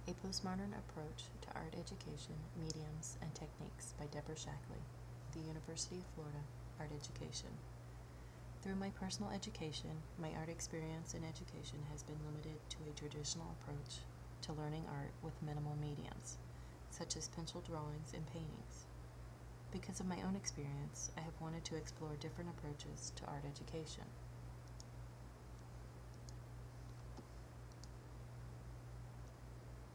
A Postmodern Approach to Art Education, Mediums, and Techniques by Deborah Shackley, the University of Florida, Art Education. Through my personal education, my art experience in education has been limited to a traditional approach to learning art with minimal mediums, such as pencil drawings and paintings. Because of my own experience, I have wanted to explore different approaches to art education.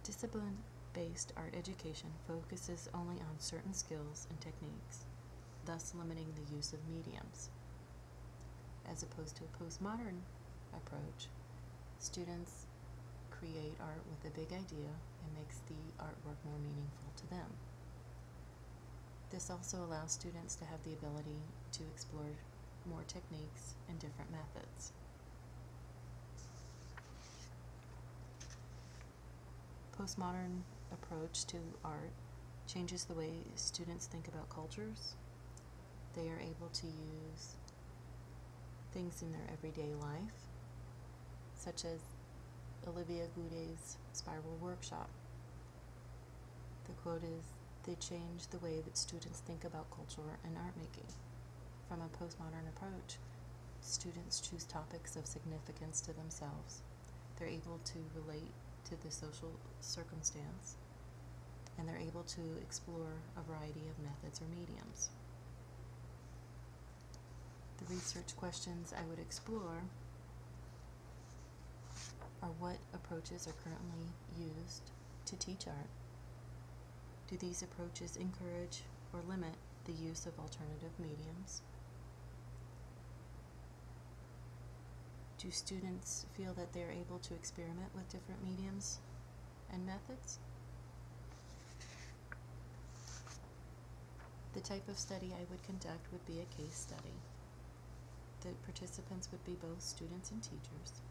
Discipline-based art education focuses only on certain skills and techniques, thus limiting the use of mediums. As opposed to a postmodern approach, students create art with a big idea and makes the artwork more meaningful to them. This also allows students to have the ability to explore more techniques and different methods. Postmodern approach to art changes the way students think about cultures. They are able to use things in their everyday life, such as Olivia Goudet's Spiral Workshop. The quote is, "They change the way that students think about culture and art making." From a postmodern approach, students choose topics of significance to themselves. They're able to relate to the social circumstance, and they're able to explore a variety of methods or mediums. The research questions I would explore are: what approaches are currently used to teach art? Do these approaches encourage or limit the use of alternative mediums? Do students feel that they are able to experiment with different mediums and methods? The type of study I would conduct would be a case study. The participants would be both students and teachers.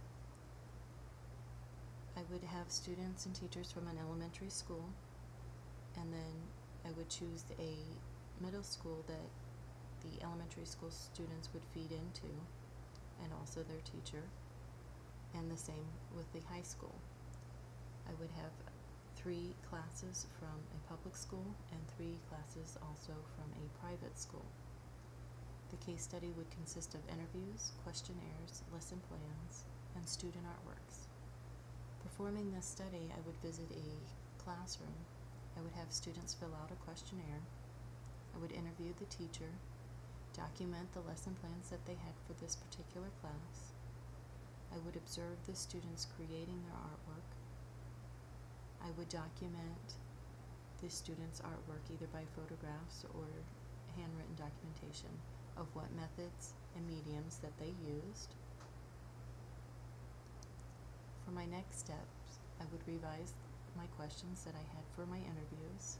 I would have students and teachers from an elementary school, and then I would choose a middle school that the elementary school students would feed into, and also their teacher, and the same with the high school. I would have 3 classes from a public school and 3 classes also from a private school. The case study would consist of interviews, questionnaires, lesson plans, and student artworks. Performing this study, I would visit a classroom. I would have students fill out a questionnaire. I would interview the teacher, document the lesson plans that they had for this particular class. I would observe the students creating their artwork. I would document the students' artwork either by photographs or handwritten documentation of what methods and mediums that they used. For my next steps, I would revise my questions that I had for my interviews.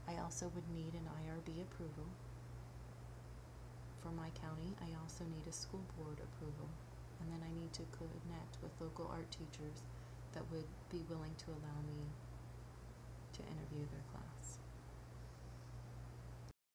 I also would need an IRB approval. For my county, I also need a school board approval, and then I need to connect with local art teachers that would be willing to allow me to interview their class.